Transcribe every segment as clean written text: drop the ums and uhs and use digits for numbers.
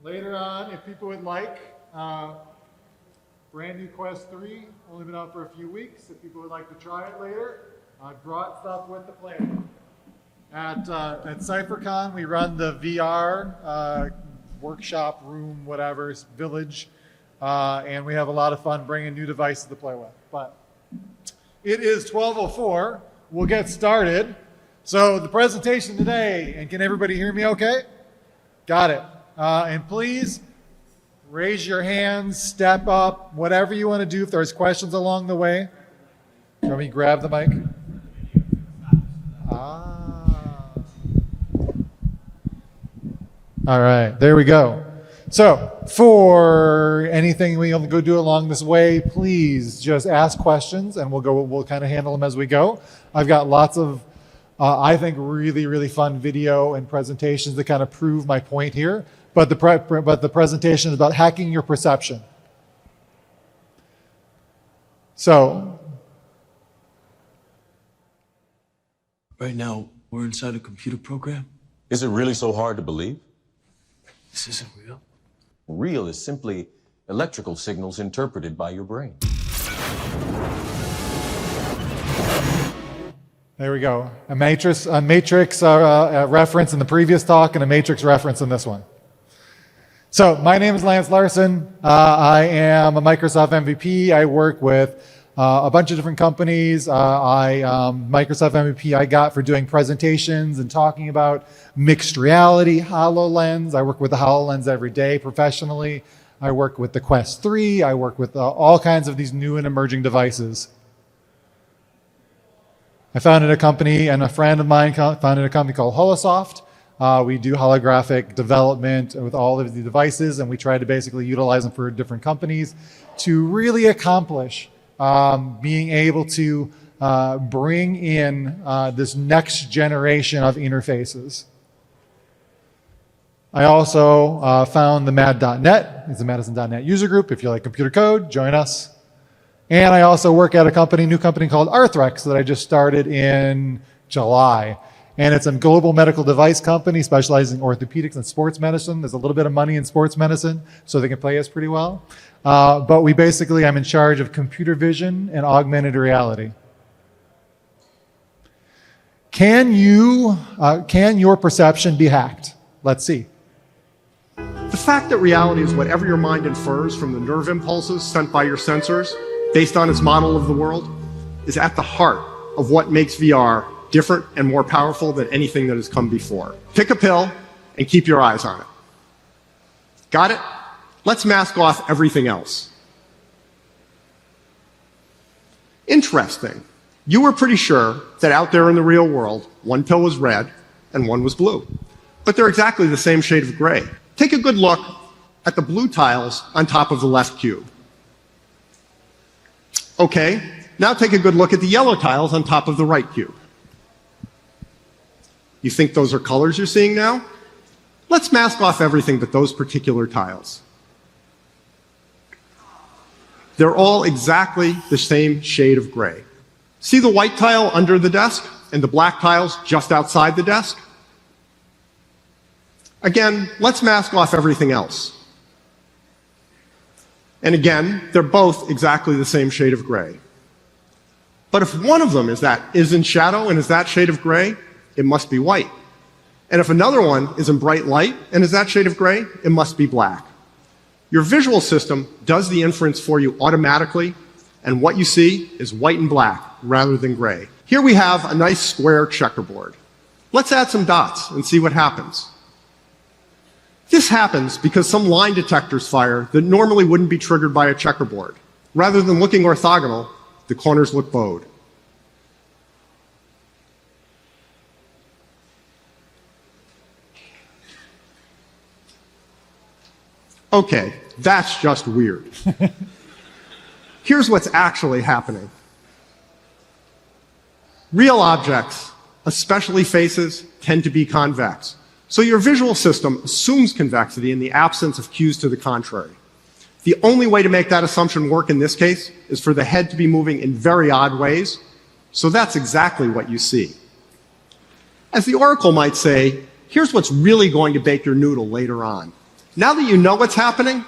Later on, if people would like, brand new Quest 3, only been out for a few weeks. If people would like to try it later, I brought stuff with the plan. At SecretCon, we run the VR workshop room, whatever, village, and we have a lot of fun bringing new devices to play with. But it is 12:04. We'll get started. So the presentation today, and can everybody hear me okay? Got it. And please raise your hands, step up, whatever you want to do if there's questions along the way. Let me grab the mic. All right, there we go. So for anything we go do along this way, please just ask questions and we'll kind of handle them as we go. I've got lots of, I think, really, really fun video and presentations that kind of prove my point here. But the presentation is about hacking your perception. So. Right now, we're inside a computer program. Is it really so hard to believe? This isn't real. Real is simply electrical signals interpreted by your brain. There we go. A matrix reference in the previous talk and a matrix reference in this one. So my name is Larson. I am a Microsoft MVP. I work with a bunch of different companies. Microsoft MVP I got for doing presentations and talking about mixed reality, Hololens. I work with the Hololens every day professionally. I work with the Quest 3. I work with all kinds of these new and emerging devices. I founded a company, and a friend of mine founded a company called Holosoft. We do holographic development with all of the devices, and we try to basically utilize them for different companies to really accomplish being able to bring in this next generation of interfaces. I also found the mad.net. It's the Madison.net user group. If you like computer code, join us. And I also work at a new company called Arthrex that I just started in July. And it's a global medical device company specializing in orthopedics and sports medicine. There's a little bit of money in sports medicine, so they can pay us pretty well. But I'm in charge of computer vision and augmented reality. Can your perception be hacked? Let's see. The fact that reality is whatever your mind infers from the nerve impulses sent by your sensors, based on its model of the world, is at the heart of what makes VR different and more powerful than anything that has come before. Pick a pill and keep your eyes on it. Got it? Let's mask off everything else. Interesting. You were pretty sure that out there in the real world, one pill was red and one was blue. But they're exactly the same shade of gray. Take a good look at the blue tiles on top of the left cube. Okay, now take a good look at the yellow tiles on top of the right cube. You think those are colors you're seeing now? Let's mask off everything but those particular tiles. They're all exactly the same shade of gray. See the white tile under the desk and the black tiles just outside the desk? Again, let's mask off everything else. And again, they're both exactly the same shade of gray. But if one of them is in shadow and is that shade of gray, it must be white. And if another one is in bright light and is that shade of gray, it must be black. Your visual system does the inference for you automatically, and what you see is white and black rather than gray. Here we have a nice square checkerboard. Let's add some dots and see what happens. This happens because some line detectors fire that normally wouldn't be triggered by a checkerboard. Rather than looking orthogonal, the corners look bowed. Okay, that's just weird. Here's what's actually happening. Real objects, especially faces, tend to be convex. So your visual system assumes convexity in the absence of cues to the contrary. The only way to make that assumption work in this case is for the head to be moving in very odd ways, so that's exactly what you see. As the oracle might say, here's what's really going to bake your noodle later on. Now that you know what's happening,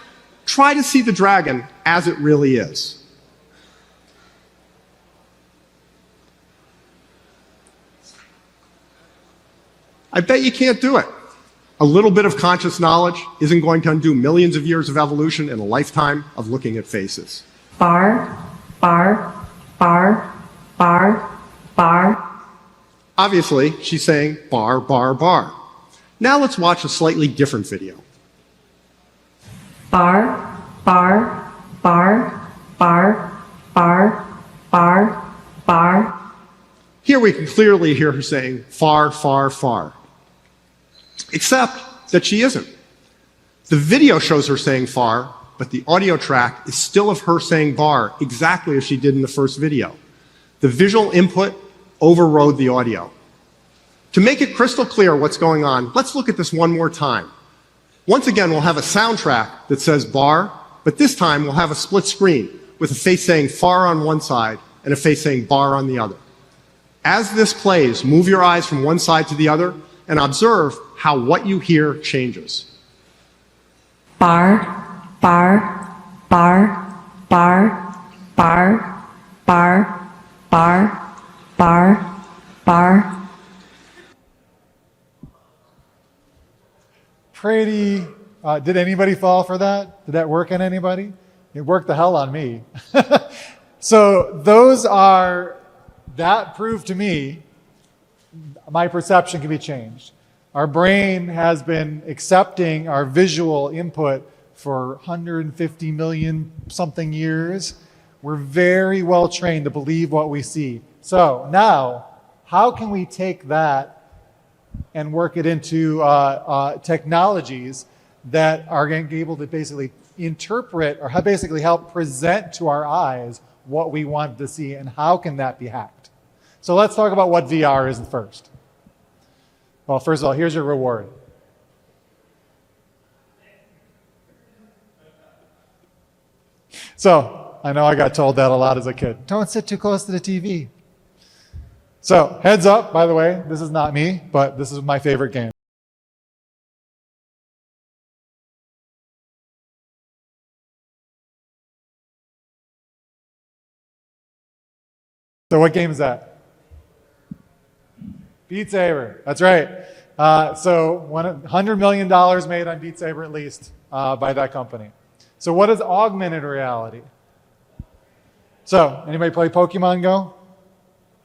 try to see the dragon as it really is. I bet you can't do it. A little bit of conscious knowledge isn't going to undo millions of years of evolution and a lifetime of looking at faces. Bar, bar, bar, bar, bar. Obviously, she's saying bar, bar, bar. Now let's watch a slightly different video. Bar, bar, bar, bar, bar, bar, bar. Here we can clearly hear her saying far, far, far. Except that she isn't. The video shows her saying far, but the audio track is still of her saying bar exactly as she did in the first video. The visual input overrode the audio. To make it crystal clear what's going on, let's look at this one more time. Once again, we'll have a soundtrack that says bar, but this time we'll have a split screen with a face saying far on one side and a face saying bar on the other. As this plays, move your eyes from one side to the other and observe how what you hear changes. Bar, bar, bar, bar, bar, bar, bar, bar, bar. Pretty, did anybody fall for that? Did that work on anybody? It worked the hell on me. So that proved to me my perception can be changed. Our brain has been accepting our visual input for 150 million something years. We're very well trained to believe what we see. So now, how can we take that and work it into technologies that are going to be able to basically interpret or basically help present to our eyes what we want to see, and how can that be hacked? So let's talk about what VR is first. Well, first of all, here's your reward. So, I know I got told that a lot as a kid. Don't sit too close to the TV. So, heads up, by the way, this is not me, but this is my favorite game. So what game is that? Beat Saber, that's right. So $100 million made on Beat Saber at least by that company. So what is augmented reality? So anybody play Pokemon Go?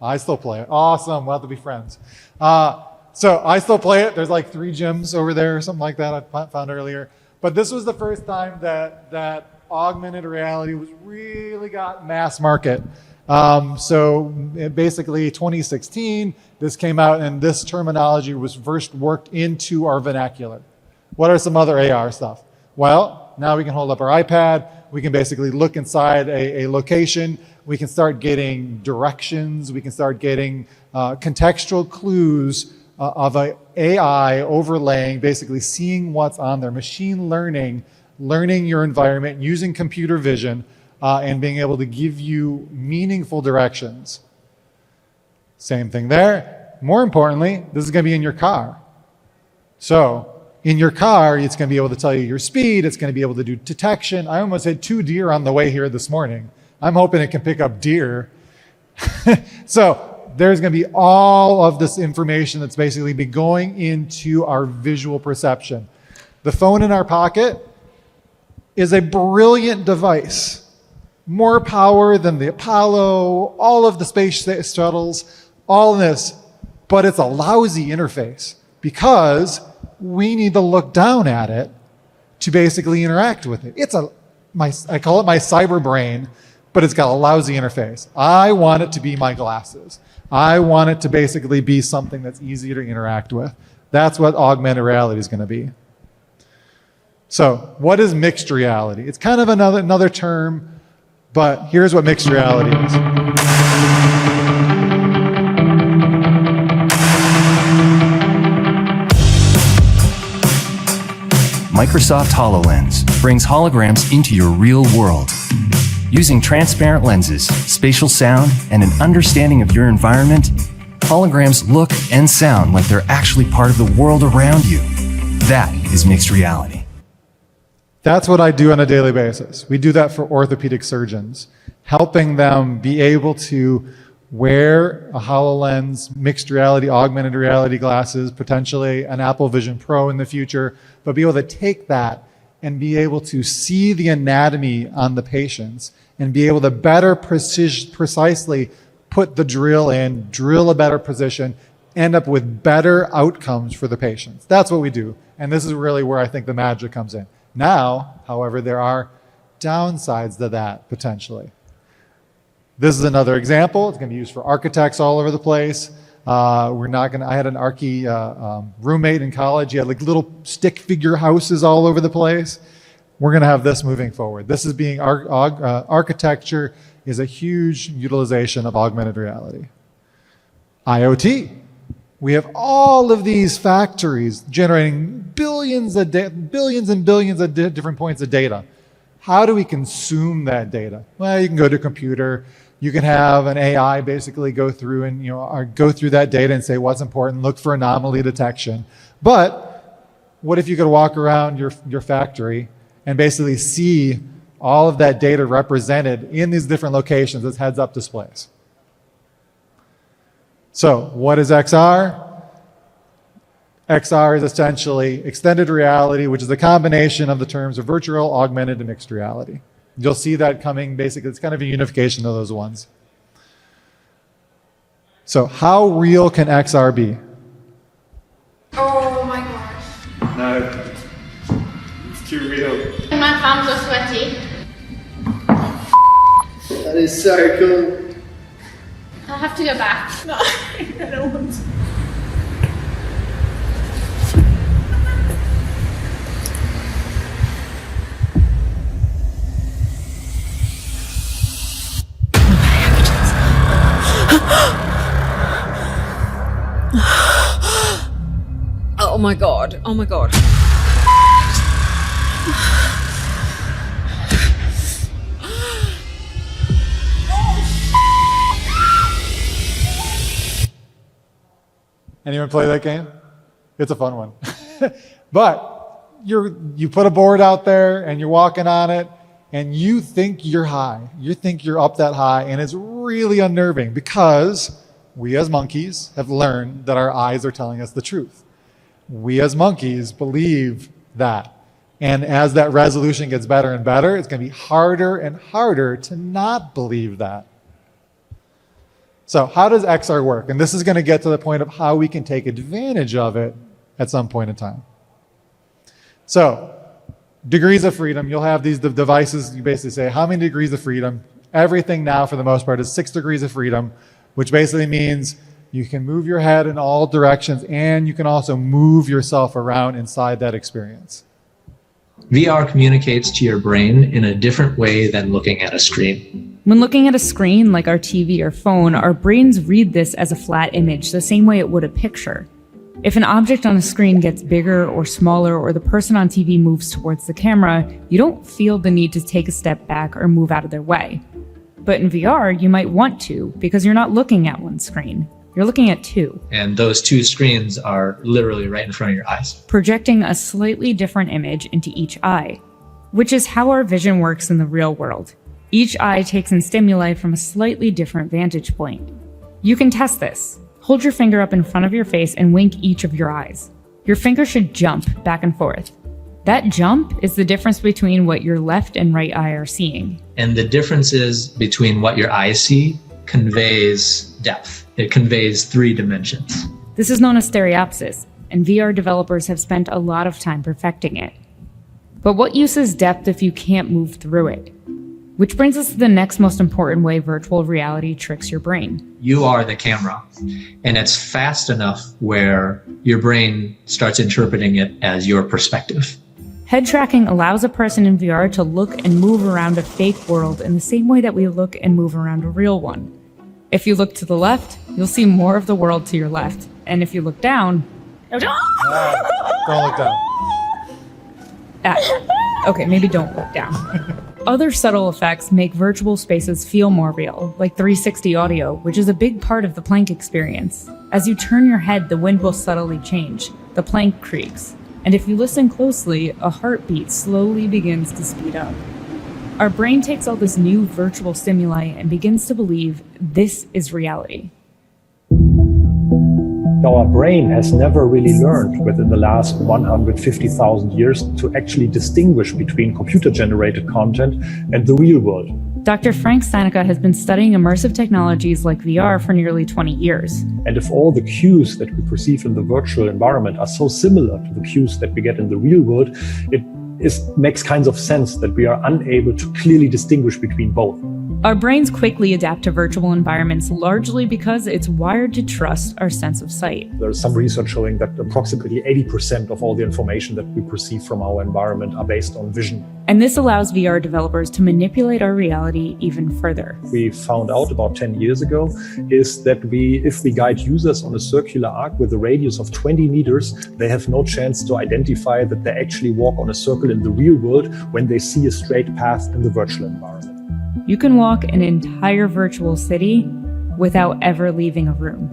I still play it. Awesome, we'll have to be friends. So I still play it. There's like 3 gyms over there or something like that I found earlier. But this was the first time that augmented reality was really got mass market. Basically 2016, this came out and this terminology was first worked into our vernacular. What are some other AR stuff? Well, now we can hold up our iPad. We can basically look inside a location. We can start getting directions. We can start getting contextual clues of an AI overlaying, basically seeing what's on there. Machine learning, learning your environment, using computer vision, and being able to give you meaningful directions. Same thing there. More importantly, this is going to be in your car. So in your car, it's going to be able to tell you your speed. It's going to be able to do detection. I almost hit 2 deer on the way here this morning. I'm hoping it can pick up deer. So there's going to be all of this information that's basically be going into our visual perception. The phone in our pocket is a brilliant device. More power than the Apollo, all of the space shuttles, all of this, but it's a lousy interface because we need to look down at it to basically interact with it. I call it my cyber brain, but it's got a lousy interface. I want it to be my glasses. I want it to basically be something that's easier to interact with. That's what augmented reality is going to be. So what is mixed reality? It's kind of another term. But here's what mixed reality is. Microsoft Hololens brings holograms into your real world. Using transparent lenses, spatial sound, and an understanding of your environment, holograms look and sound like they're actually part of the world around you. That is mixed reality. That's what I do on a daily basis. We do that for orthopedic surgeons, helping them be able to wear a HoloLens, mixed reality, augmented reality glasses, potentially an Apple Vision Pro in the future, but be able to take that and be able to see the anatomy on the patients and be able to better precisely put the drill in, drill a better position, end up with better outcomes for the patients. That's what we do. And this is really where I think the magic comes in. Now, however, there are downsides to that potentially. This is another example. It's going to be used for architects all over the place. I had an archie roommate in college. He had like little stick figure houses all over the place. We're going to have this moving forward. This is being architecture is a huge utilization of augmented reality. IoT. We have all of these factories generating billions and billions of different points of data. How do we consume that data? Well, you can go to a computer. You can have an AI basically go through and go through that data and say what's important, look for anomaly detection. But what if you could walk around your factory and basically see all of that data represented in these different locations as heads-up displays? So what is XR? XR is essentially extended reality, which is a combination of the terms of virtual, augmented, and mixed reality. You'll see that coming, basically, it's kind of a unification of those ones. So how real can XR be? Oh my gosh. No, it's too real. And my palms are sweaty. That is so cool. I'll have to go back. No, I don't want to. Oh my god, oh my god. Anyone play that game? It's a fun one. But you put a board out there and you're walking on it and you think you're high. You think you're up that high, and it's really unnerving because we as monkeys have learned that our eyes are telling us the truth. We as monkeys believe that. And as that resolution gets better and better, it's going to be harder and harder to not believe that. So how does XR work? And this is going to get to the point of how we can take advantage of it at some point in time. So degrees of freedom, you'll have these devices, you basically say, how many degrees of freedom? Everything now, for the most part, is 6 degrees of freedom, which basically means you can move your head in all directions and you can also move yourself around inside that experience. VR communicates to your brain in a different way than looking at a screen. When looking at a screen like our TV or phone, our brains read this as a flat image, the same way it would a picture. If an object on a screen gets bigger or smaller, or the person on TV moves towards the camera, you don't feel the need to take a step back or move out of their way. But in VR, you might want to, because you're not looking at one screen. You're looking at two. And those two screens are literally right in front of your eyes. Projecting a slightly different image into each eye, which is how our vision works in the real world. Each eye takes in stimuli from a slightly different vantage point. You can test this. Hold your finger up in front of your face and wink each of your eyes. Your finger should jump back and forth. That jump is the difference between what your left and right eye are seeing. And the differences between what your eyes see conveys depth. It conveys 3 dimensions. This is known as stereopsis, and VR developers have spent a lot of time perfecting it. But what use is depth if you can't move through it? Which brings us to the next most important way virtual reality tricks your brain. You are the camera, and it's fast enough where your brain starts interpreting it as your perspective. Head tracking allows a person in VR to look and move around a fake world in the same way that we look and move around a real one. If you look to the left, you'll see more of the world to your left. And if you look down, Don't look down. Okay, maybe don't look down. Other subtle effects make virtual spaces feel more real, like 360 audio, which is a big part of the plank experience. As you turn your head, the wind will subtly change. The plank creaks. And if you listen closely, a heartbeat slowly begins to speed up. Our brain takes all this new virtual stimuli and begins to believe this is reality. Our brain has never really learned within the last 150,000 years to actually distinguish between computer-generated content and the real world. Dr. Frank Stanica has been studying immersive technologies like VR for nearly 20 years. And if all the cues that we perceive in the virtual environment are so similar to the cues that we get in the real world, it makes kinds of sense that we are unable to clearly distinguish between both. Our brains quickly adapt to virtual environments largely because it's wired to trust our sense of sight. There's some research showing that approximately 80% of all the information that we perceive from our environment are based on vision. And this allows VR developers to manipulate our reality even further. We found out about 10 years ago is that if we guide users on a circular arc with a radius of 20 meters, they have no chance to identify that they actually walk on a circle in the real world when they see a straight path in the virtual environment. You can walk an entire virtual city without ever leaving a room.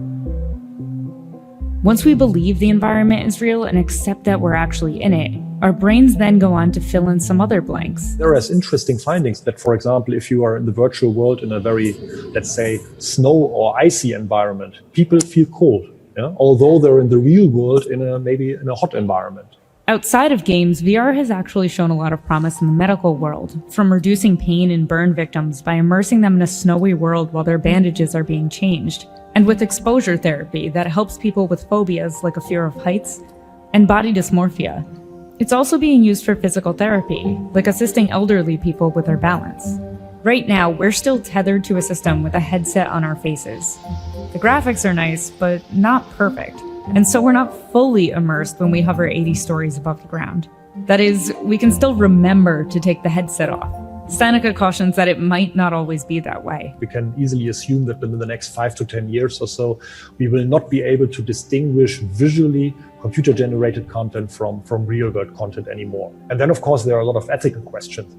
Once we believe the environment is real and accept that we're actually in it, our brains then go on to fill in some other blanks. There are interesting findings that, for example, if you are in the virtual world in a very, let's say, snow or icy environment, people feel cold, although they're in the real world maybe in a hot environment. Outside of games, VR has actually shown a lot of promise in the medical world, from reducing pain in burn victims by immersing them in a snowy world while their bandages are being changed, and with exposure therapy that helps people with phobias like a fear of heights and body dysmorphia. It's also being used for physical therapy, like assisting elderly people with their balance. Right now, we're still tethered to a system with a headset on our faces. The graphics are nice, but not perfect. And so we're not fully immersed when we hover 80 stories above the ground. That is, we can still remember to take the headset off. Stanica cautions that it might not always be that way. We can easily assume that within the next 5 to 10 years or so, we will not be able to distinguish visually computer-generated content from real-world content anymore. And then, of course, there are a lot of ethical questions.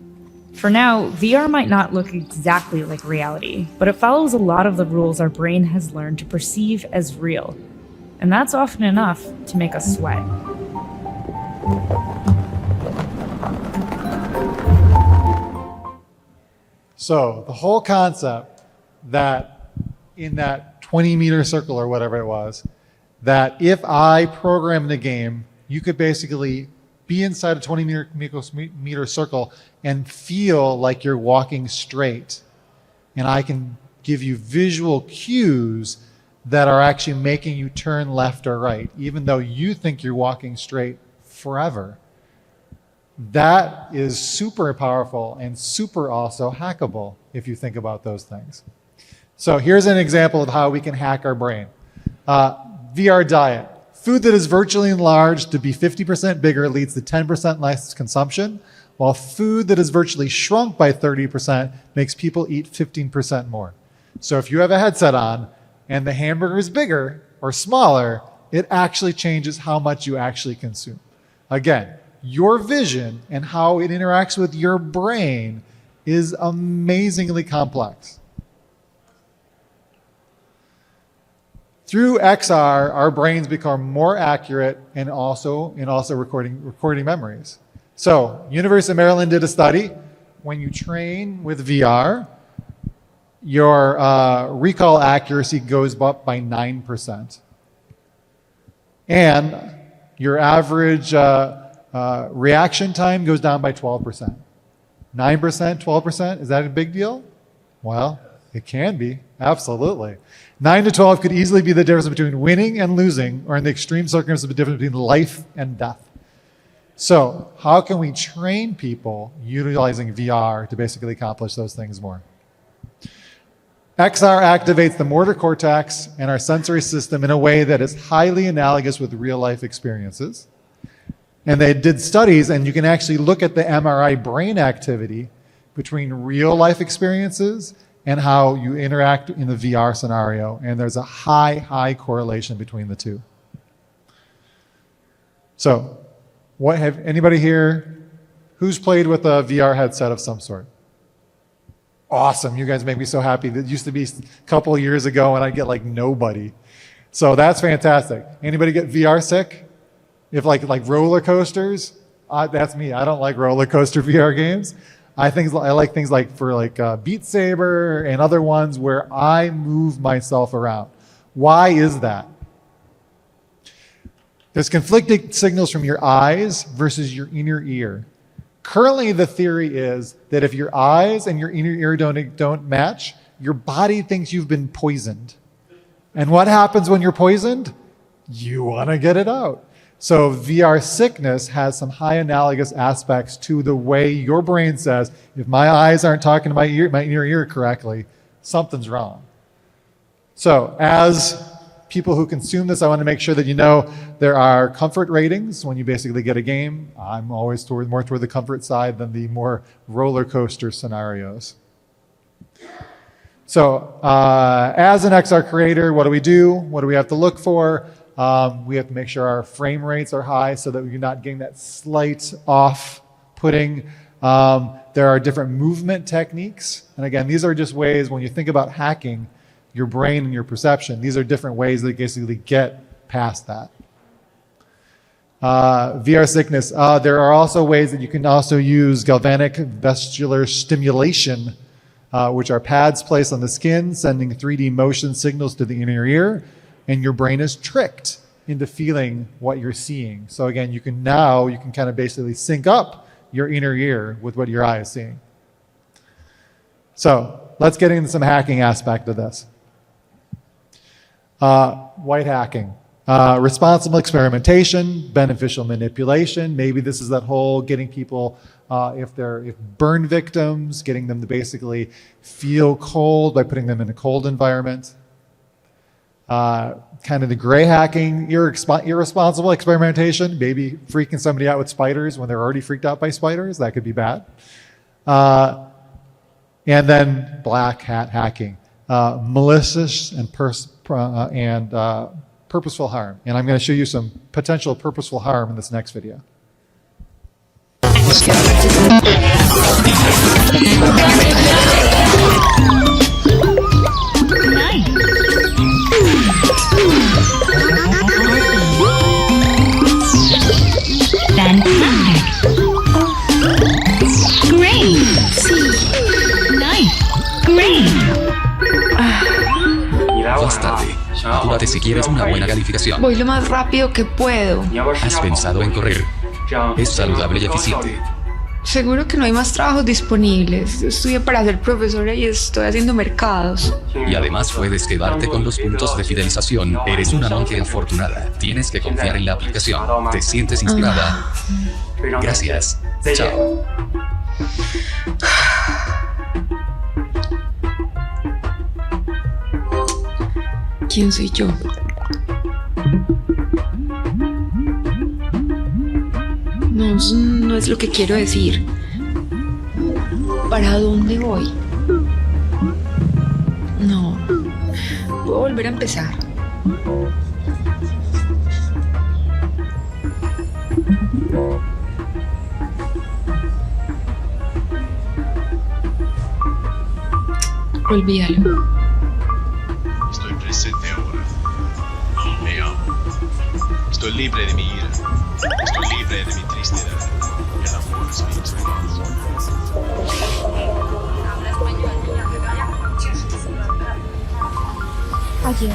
For now, VR might not look exactly like reality, but it follows a lot of the rules our brain has learned to perceive as real. And that's often enough to make us sweat. So the whole concept that in that 20-meter circle or whatever it was, that if I program the game, you could basically be inside a 20-meter circle and feel like you're walking straight. And I can give you visual cues that are actually making you turn left or right, even though you think you're walking straight forever. That is super powerful and super also hackable if you think about those things. So here's an example of how we can hack our brain. VR diet. Food that is virtually enlarged to be 50% bigger leads to 10% less consumption, while food that is virtually shrunk by 30% makes people eat 15% more. So if you have a headset on, and the hamburger is bigger or smaller, it actually changes how much you actually consume. Again, your vision and how it interacts with your brain is amazingly complex. Through XR, our brains become more accurate and also recording memories. So, University of Maryland did a study. When you train with VR, your recall accuracy goes up by 9%. And your average reaction time goes down by 12%. 9%, 12%, is that a big deal? Well, it can be, absolutely. 9 to 12 could easily be the difference between winning and losing, or in the extreme circumstances, the difference between life and death. So, how can we train people utilizing VR to basically accomplish those things more? XR activates the motor cortex and our sensory system in a way that is highly analogous with real-life experiences. And they did studies, and you can actually look at the MRI brain activity between real-life experiences and how you interact in the VR scenario, and there's a high correlation between the two. So, anybody here Who's played with a VR headset of some sort? Awesome. You guys make me so happy. That used to be a couple of years ago and I'd get like nobody. So that's fantastic. Anybody get VR sick? If like roller coasters, that's me. I don't like roller coaster VR games. I like things like for Beat Saber and other ones where I move myself around. Why is that? There's conflicting signals from your eyes versus your inner ear. Currently, the theory is that if your eyes and your inner ear don't match, your body thinks you've been poisoned. And what happens when you're poisoned? You want to get it out. So VR sickness has some high analogous aspects to the way your brain says, if my eyes aren't talking to my inner ear correctly, something's wrong. So as people who consume this, I want to make sure that you know there are comfort ratings when you basically get a game. I'm always more toward the comfort side than the more roller coaster scenarios. So as an XR creator, what do we do? What do we have to look for? We have to make sure our frame rates are high so that we're not getting that slight off-putting. There are different movement techniques. And again, these are just ways when you think about hacking your brain and your perception, these are different ways that basically get past that. VR sickness. There are also ways that you can also use galvanic vestibular stimulation, which are pads placed on the skin, sending 3D motion signals to the inner ear, and your brain is tricked into feeling what you're seeing. So again, you can kind of basically sync up your inner ear with what your eye is seeing. So let's get into some hacking aspect of this. White hacking. Responsible experimentation, beneficial manipulation. Maybe this is that whole getting people, if burn victims, getting them to basically feel cold by putting them in a cold environment. Kind of the gray hacking, irresponsible experimentation, maybe freaking somebody out with spiders when they're already freaked out by spiders. That could be bad. And then black hat hacking, malicious and purposeful harm. And I'm going to show you some potential purposeful harm in this next video. Más tarde, apúrate si quieres una buena calificación. Voy lo más rápido que puedo. ¿Has pensado en correr? Es saludable y eficiente. Seguro que no hay más trabajos disponibles. Yo estudié para ser profesora y estoy haciendo mercados. Y además puedes quedarte con los puntos de fidelización. Eres una monje afortunada. Tienes que confiar en la aplicación. ¿Te sientes inspirada? Gracias. Chao. ¿Quién soy yo? No, eso no es lo que quiero decir. ¿Para dónde voy? No. Puedo volver a empezar. Olvídalo. Estoy presente ahora. Me amo. Estoy libre de mi ira. Estoy libre de mi tristeza. El amor es mi instrumento. Adiós.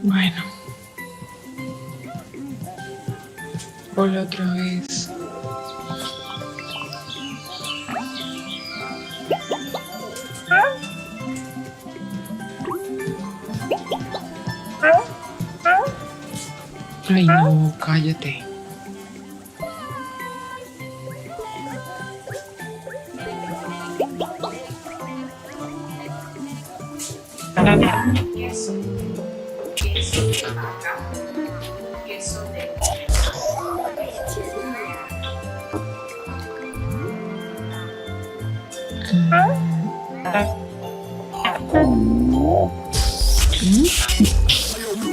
Bueno. Hola otra vez. Ay, no, cállate.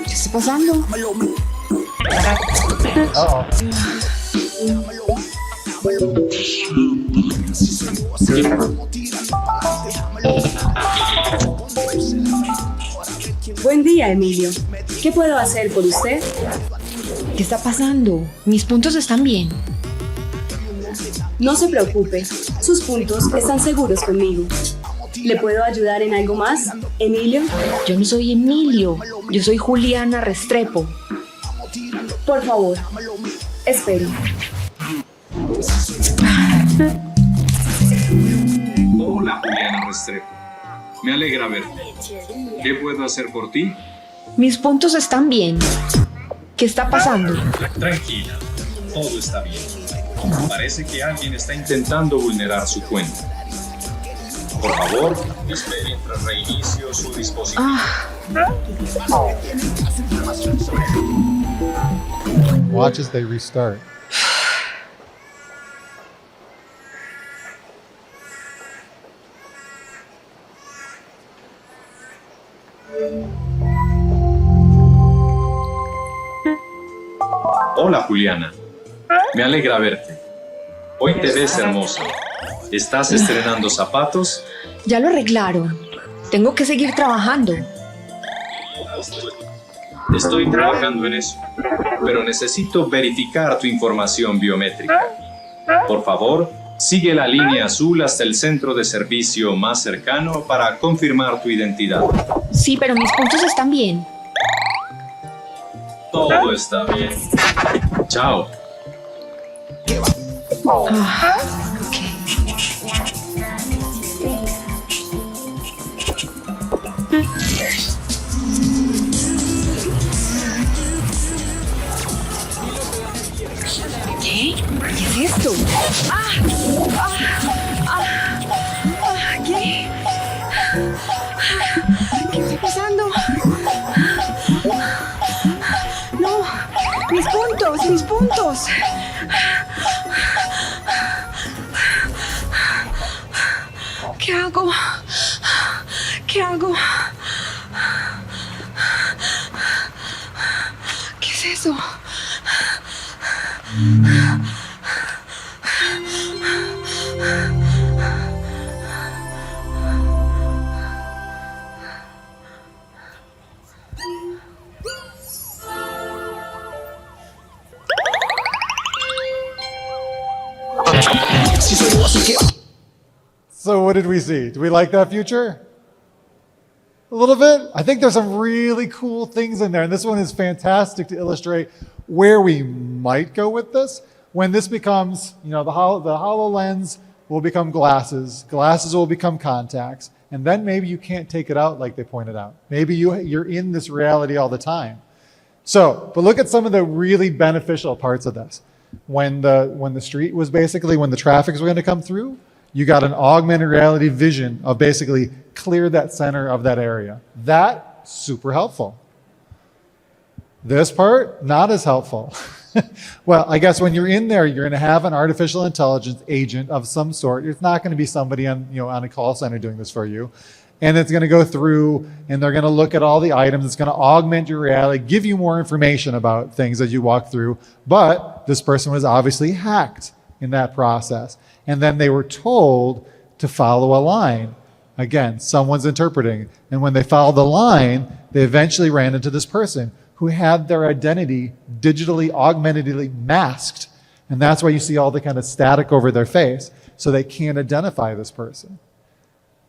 ¿Qué está pasando? Buen día, Emilio. ¿Qué puedo hacer por usted? ¿Qué está pasando? Mis puntos están bien. No se preocupe, sus puntos están seguros conmigo. ¿Le puedo ayudar en algo más, Emilio? Yo no soy Emilio, yo soy Juliana Restrepo. Por favor, espere. Hola, Juliana Restrepo. Me alegra verte. ¿Qué puedo hacer por ti? Mis puntos están bien. ¿Qué está pasando? Tranquila, todo está bien. Parece que alguien está intentando vulnerar su cuenta. Por favor, espere mientras reinicio su dispositivo. Watch as they restart. Hola, Juliana. Me alegra verte. Hoy te ves hermosa. ¿Estás estrenando zapatos? Ya lo arreglaron. Tengo que seguir trabajando. Estoy trabajando en eso, pero necesito verificar tu información biométrica. Por favor, sigue la línea azul hasta el centro de servicio más cercano para confirmar tu identidad. Sí, pero mis puntos están bien. Todo está bien. Chao. ¿Qué? ¿Qué es esto? ¿Qué? ¿Qué está pasando? No, mis puntos, mis puntos. ¿Qué hago? ¿Qué hago? ¿Qué es eso? So what did we see? Do we like that future? A little bit? I think there's some really cool things in there, and this one is fantastic to illustrate where we might go with this. When this becomes, the HoloLens will become glasses, glasses will become contacts, and then maybe you can't take it out like they pointed out. Maybe you're in this reality all the time. So, but look at some of the really beneficial parts of this. When the street was basically, when the traffic was going to come through, you got an augmented reality vision of basically clear that center of that area. That's super helpful. This part, not as helpful. Well, I guess when you're in there, you're going to have an artificial intelligence agent of some sort. It's not going to be somebody on a call center doing this for you. And it's going to go through and they're going to look at all the items. It's going to augment your reality, give you more information about things as you walk through. But this person was obviously hacked in that process. And then they were told to follow a line. Again, someone's interpreting. And when they followed the line, they eventually ran into this person who had their identity digitally, augmentedly masked. And that's why you see all the kind of static over their face. So they can't identify this person.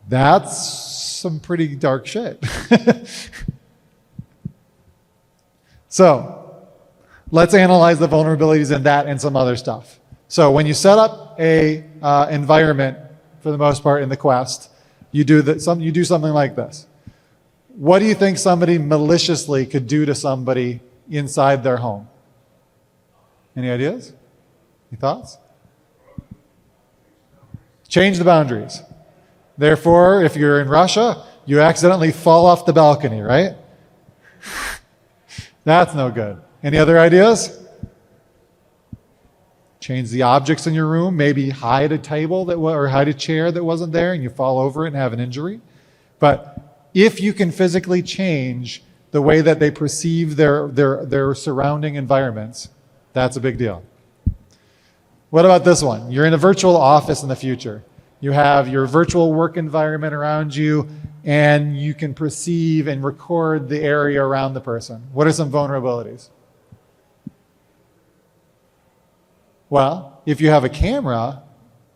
That's some pretty dark shit. So let's analyze the vulnerabilities in that and some other stuff. So when you set up a environment, for the most part in the Quest, you do something like this. What do you think somebody maliciously could do to somebody inside their home? Any ideas? Any thoughts? Change the boundaries. Therefore, if you're in Russia, You accidentally fall off the balcony, right? That's no good. Any other ideas? Change the objects in your room, maybe hide a table or hide a chair that wasn't there and you fall over it and have an injury. But if you can physically change the way that they perceive their surrounding environments, that's a big deal. What about this one? You're in a virtual office in the future. You have your virtual work environment around you, and you can perceive and record the area around the person. What are some vulnerabilities? Well, if you have a camera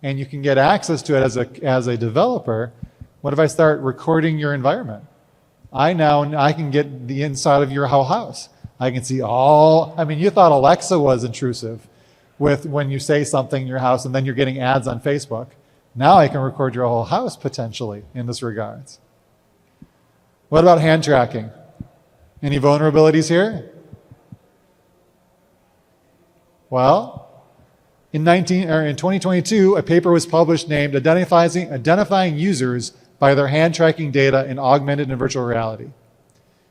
and you can get access to it as a developer, what if I start recording your environment? I can get the inside of your whole house. I can see you thought Alexa was intrusive with when you say something in your house and then you're getting ads on Facebook. Now I can record your whole house potentially in this regards. What about hand tracking? Any vulnerabilities here? Well, in 2022, a paper was published named Identifying Users by Their Hand Tracking Data in Augmented and Virtual Reality.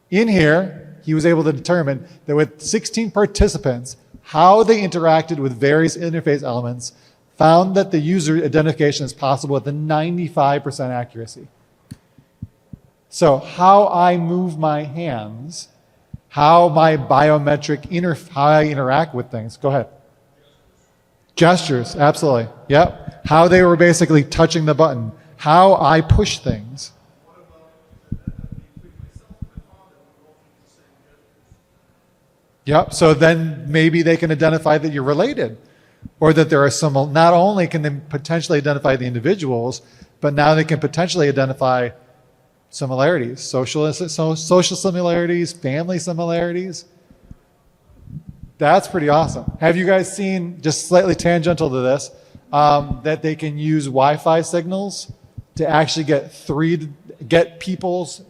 In here, he was able to determine that with 16 participants, how they interacted with various interface elements, found that the user identification is possible with a 95% accuracy. So how I move my hands, how my biometric, how I interact with things. Go ahead. Gestures, absolutely. Yep. How they were basically touching the button. How I push things. Yep. So then maybe they can identify that you're related, or that there are some. Not only can they potentially identify the individuals, but now they can potentially identify similarities, social similarities, family similarities. That's pretty awesome. Have you guys seen, just slightly tangential to this, that they can use Wi-Fi signals to actually get people's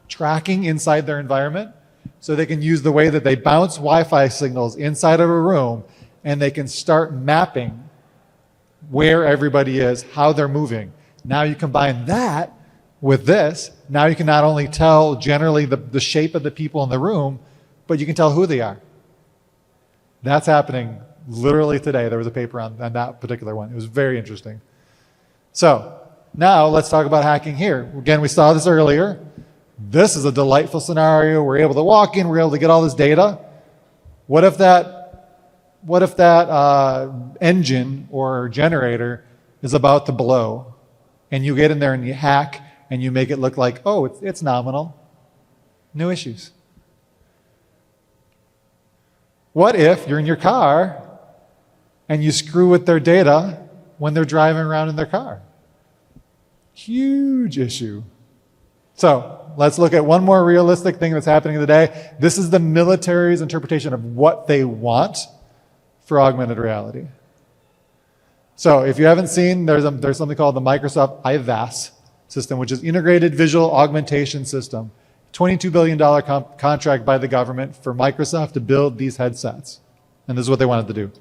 tracking inside their environment? So they can use the way that they bounce Wi-Fi signals inside of a room, and they can start mapping where everybody is, how they're moving. Now you combine that with this, now you can not only tell generally the shape of the people in the room, but you can tell who they are. That's happening literally today. There was a paper on that particular one. It was very interesting. So now let's talk about hacking here. Again, we saw this earlier. This is a delightful scenario. We're able to walk in, we're able to get all this data. What if that engine or generator is about to blow, and you get in there and you hack and you make it look like, oh, it's nominal, no issues? What if you're in your car and you screw with their data when they're driving around in their car? Huge issue. So let's look at one more realistic thing that's happening today. This is the military's interpretation of what they want for augmented reality. So if you haven't seen, there's something called the Microsoft IVAS system, which is Integrated Visual Augmentation System. $22 billion contract by the government for Microsoft to build these headsets. And this is what they wanted to do.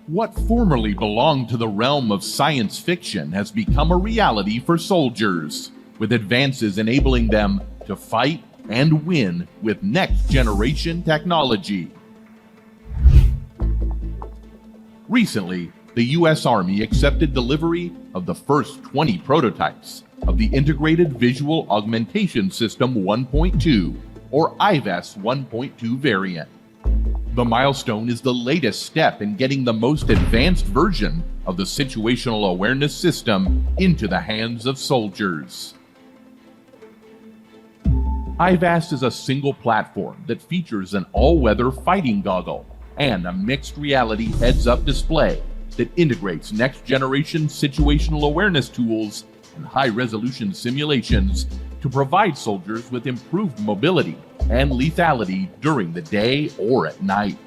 What formerly belonged to the realm of science fiction has become a reality for soldiers, with advances enabling them to fight and win with next-generation technology. Recently, the U.S. Army accepted delivery of the first 20 prototypes of the Integrated Visual Augmentation System 1.2, or IVAS 1.2 variant. The milestone is the latest step in getting the most advanced version of the situational awareness system into the hands of soldiers. IVAS is a single platform that features an all-weather fighting goggle and a mixed reality heads-up display that integrates next-generation situational awareness tools and high-resolution simulations to provide soldiers with improved mobility and lethality during the day or at night.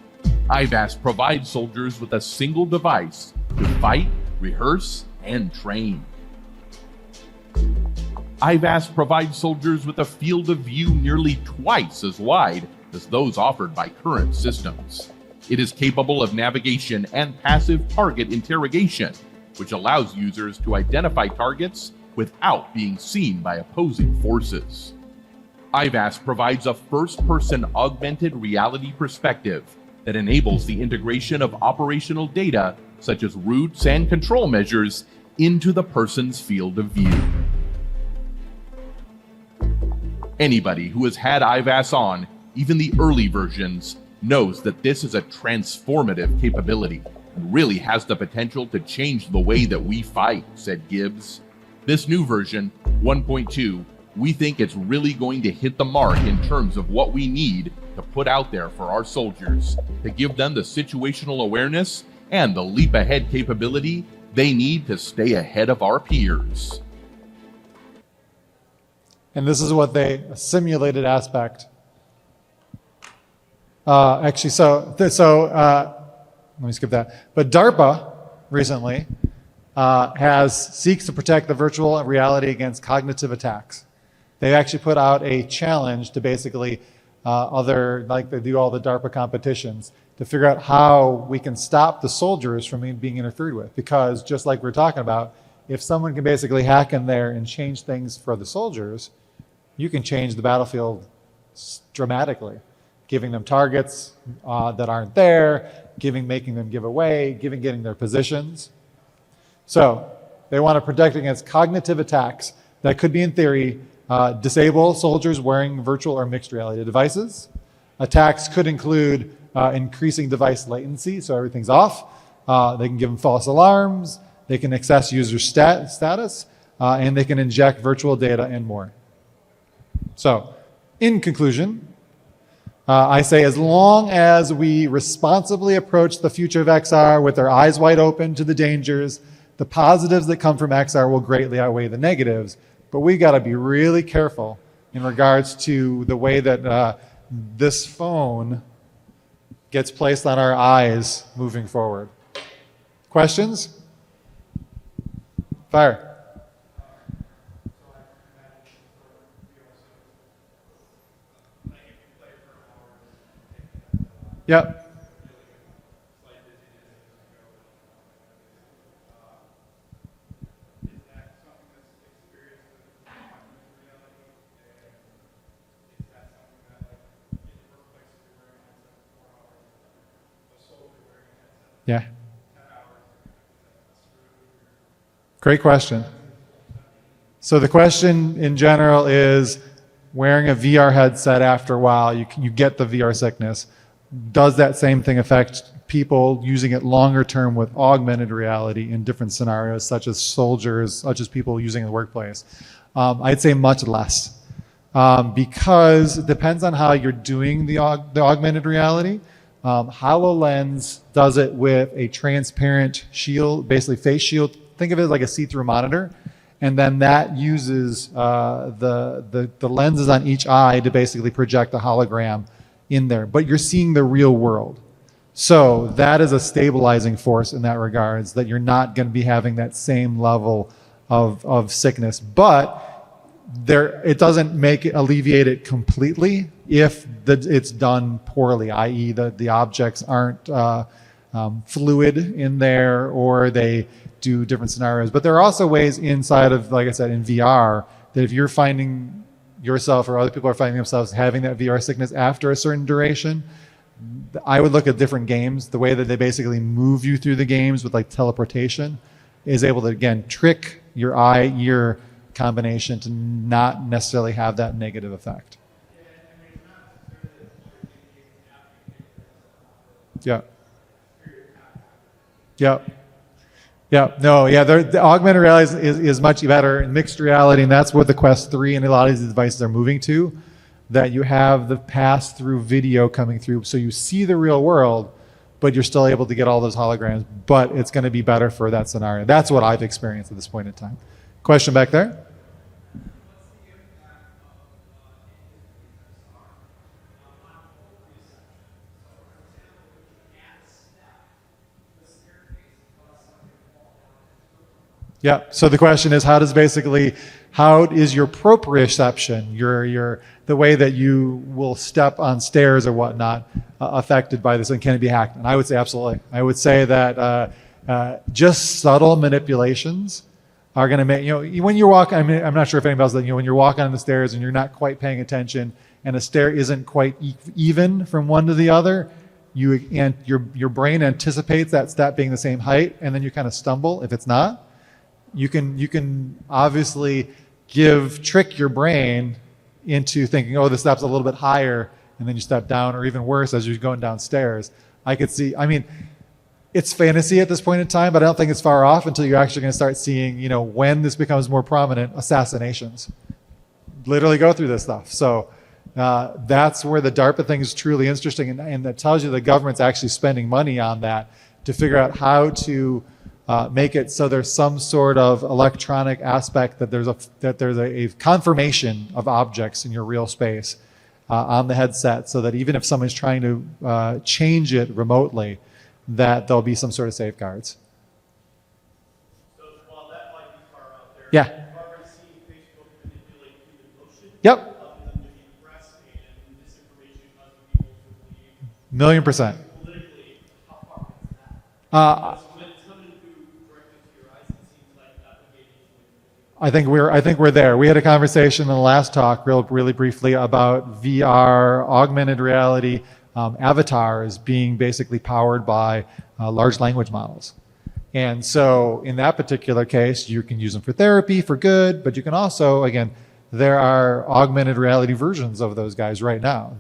IVAS provides soldiers with a single device to fight, rehearse, and train. IVAS provides soldiers with a field of view nearly twice as wide as those offered by current systems. It is capable of navigation and passive target interrogation, which allows users to identify targets without being seen by opposing forces. IVAS provides a first-person augmented reality perspective that enables the integration of operational data, such as routes and control measures, into the person's field of view. Anybody who has had IVAS on, even the early versions, knows that this is a transformative capability and really has the potential to change the way that we fight, said Gibbs. This new version, 1.2, we think it's really going to hit the mark in terms of what we need to put out there for our soldiers, to give them the situational awareness and the leap ahead capability they need to stay ahead of our peers. And this is what a simulated aspect. Let me skip that. But DARPA recently seeks to protect the virtual reality against cognitive attacks. They actually put out a challenge to basically like they do all the DARPA competitions, to figure out how we can stop the soldiers from being interfered with. Because just like we're talking about, if someone can basically hack in there and change things for the soldiers, you can change the battlefield dramatically, giving them targets that aren't there, making them give away, getting their positions. So they want to protect against cognitive attacks that could be, in theory, disable soldiers wearing virtual or mixed reality devices. Attacks could include increasing device latency, so everything's off. They can give them false alarms. They can access user status, and they can inject virtual data and more. So, in conclusion, I say as long as we responsibly approach the future of XR with our eyes wide open to the dangers, the positives that come from XR will greatly outweigh the negatives. But we got to be really careful in regards to the way that this phone gets placed on our eyes moving forward. Questions? Fire. Yep. Yeah. Great question. So the question in general is, wearing a VR headset after a while, you get the VR sickness. Does that same thing affect people using it longer term with augmented reality in different scenarios, such as soldiers, such as people using it in the workplace? I'd say much less, because it depends on how you're doing the augmented reality. HoloLens does it with a transparent shield, basically face shield. Think of it like a see-through monitor. And then that uses the lenses on each eye to basically project a hologram in there. But you're seeing the real world. So that is a stabilizing force in that regards, that you're not going to be having that same level of sickness. But it doesn't alleviate it completely if it's done poorly, i.e. the objects aren't fluid in there, or they do different scenarios. But there are also ways inside of, like I said, in VR, that if you're finding yourself or other people are finding themselves having that VR sickness after a certain duration, I would look at different games. The way that they basically move you through the games with like teleportation is able to, again, trick your eye-ear combination to not necessarily have that negative effect. Yeah. Yeah. Yeah. No, yeah, the augmented reality is much better in mixed reality, and that's what the Quest 3 and a lot of these devices are moving to, that you have the pass-through video coming through, so you see the real world, but you're still able to get all those holograms, but it's going to be better for that scenario. That's what I've experienced at this point in time. Question back there? Yeah, so the question is, how How is your proprioception, the way that you will step on stairs or whatnot, affected by this, and can it be hacked? And I would say absolutely. I would say that just subtle manipulations are going to make, when you're walking, I mean, I'm not sure if anybody else, when you're walking on the stairs and you're not quite paying attention and a stair isn't quite even from one to the other, your brain anticipates that step being the same height, and then you kind of stumble if it's not. You can obviously trick your brain into thinking, oh, the step's a little bit higher, and then you step down, or even worse, as you're going downstairs. I could see, I mean, it's fantasy at this point in time, but I don't think it's far off until you're actually going to start seeing, when this becomes more prominent, assassinations. Literally go through this stuff. So that's where the DARPA thing is truly interesting, and that tells you the government's actually spending money on that to figure out how to make it so there's some sort of electronic aspect that there's a confirmation of objects in your real space on the headset, so that even if someone's trying to change it remotely, that there'll be some sort of safeguards. So while that might be far out there, Yeah. you've already seen Facebook manipulate human emotion. Yep. Up in them to be press and disinformation causing people to believe. 1,000,000%. Politically, how far is that? When it's coming directly to your eyes, it seems like I think we're there. We had a conversation in the last talk, really briefly, about VR, augmented reality, avatars being basically powered by large language models. And so in that particular case, you can use them for therapy, for good, but you can also, again, there are augmented reality versions of those guys right now.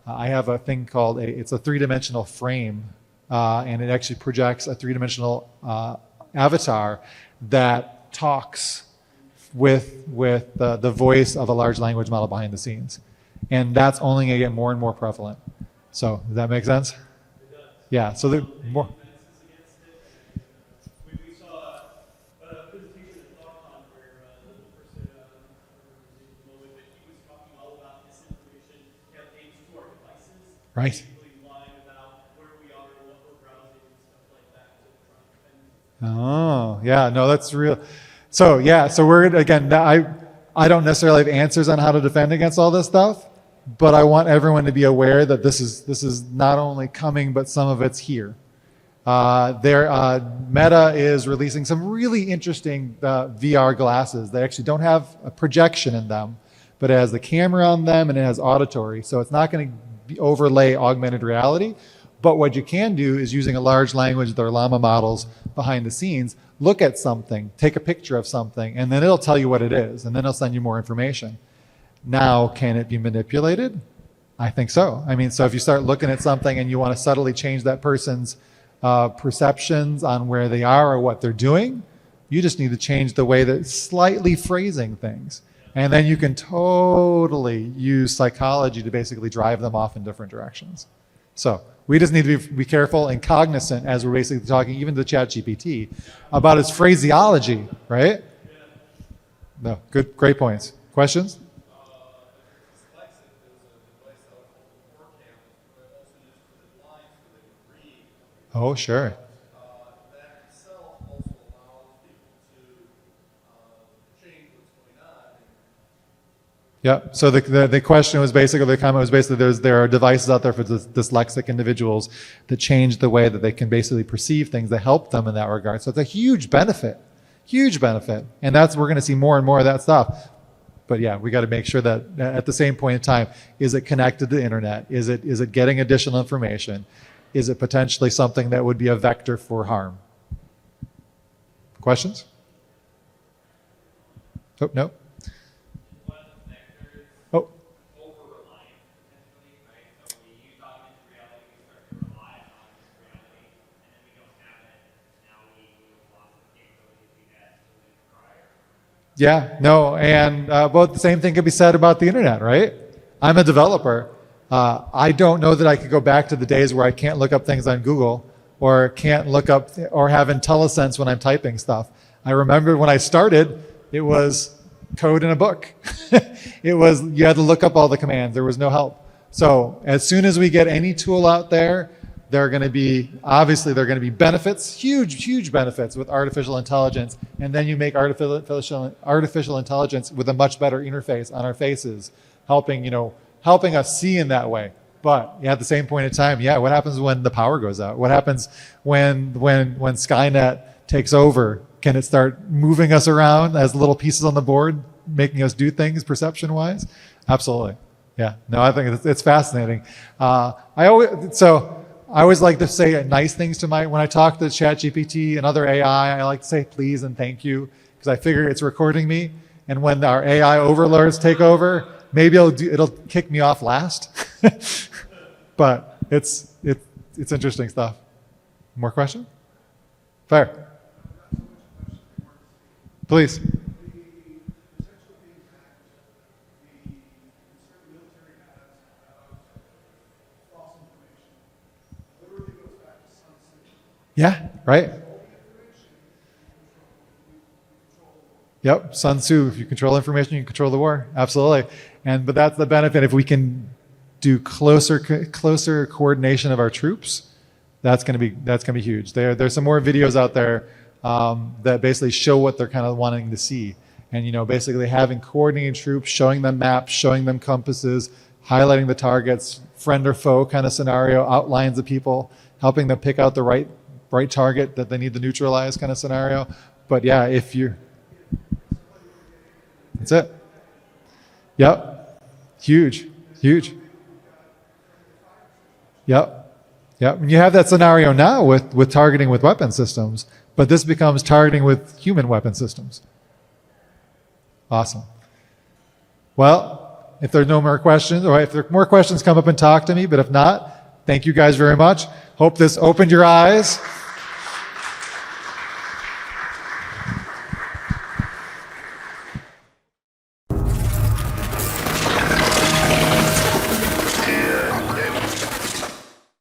I have a thing called it's a three-dimensional frame, and it actually projects a three-dimensional avatar that talks with the voice of a large language model behind the scenes. And that's only going to get more and more prevalent. So does that make sense? Yeah. So the more. We saw a presentation at SecretCon where the person was talking all about disinformation campaigns to our devices. Right. Basically lying about where we are and what we're browsing and stuff like that to try and defend. Oh, yeah. No, that's real. So yeah. So we're again. I don't necessarily have answers on how to defend against all this stuff, but I want everyone to be aware that this is not only coming, but some of it's here. Meta is releasing some really interesting VR glasses. They actually don't have a projection in them, but it has the camera on them and it has auditory. So it's not going to overlay augmented reality. But what you can do is, using a large language, their llama models behind the scenes, look at something, take a picture of something, and then it'll tell you what it is, and then it'll send you more information. Now, can it be manipulated? I think so. I mean, so if you start looking at something and you want to subtly change that person's perceptions on where they are or what they're doing, you just need to change the way that slightly phrasing things. And then you can totally use psychology to basically drive them off in different directions. So we just need to be careful and cognizant as we're basically talking even to ChatGPT about its phraseology, right? No, great points. Questions? Oh, sure. Yeah. So the question was basically, the comment was basically, there are devices out there for dyslexic individuals that change the way that they can basically perceive things, that help them in that regard. So it's a huge benefit, and we're going to see more and more of that stuff. But yeah, we got to make sure that at the same point in time, is it connected to the internet? Is it getting additional information? Is it potentially something that would be a vector for harm? Questions? Oh, no. Oh. Yeah, no, and both the same thing could be said about the internet, right? I'm a developer. I don't know that I could go back to the days where I can't look up things on Google, or can't look up or have IntelliSense when I'm typing stuff. I remember when I started, it was code in a book. You had to look up all the commands. There was no help. So as soon as we get any tool out there there are going to be, obviously, there are going to be benefits, huge benefits with artificial intelligence. And then you make artificial intelligence with a much better interface on our faces, helping us see in that way. But at the same point in time, what happens when the power goes out? What happens when Skynet takes over? Can it start moving us around as little pieces on the board, making us do things perception-wise? Absolutely. Yeah. No, I think it's fascinating. I always like to say nice things when I talk to ChatGPT and other AI, I like to say please and thank you, because I figure it's recording me. And when our AI overlords take over, maybe it'll kick me off last. But it's interesting stuff. More questions? Fair. Please. Yeah, right? Yep, Sun Tzu, if you control information, you can control the war. Absolutely. But that's the benefit. If we can do closer coordination of our troops, that's going to be huge. There's some more videos out there that basically show what they're kind of wanting to see. And, basically having coordinated troops, showing them maps, showing them compasses, highlighting the targets, friend or foe kind of scenario, outlines of people, helping them pick out the right target that they need to neutralize kind of scenario. But yeah, that's it. Yep. Huge. Yep. And you have that scenario now with targeting with weapon systems, but this becomes targeting with human weapon systems. Awesome. Well, if there are no more questions, or if there are more questions, come up and talk to me, but if not, thank you guys very much. Hope this opened your eyes.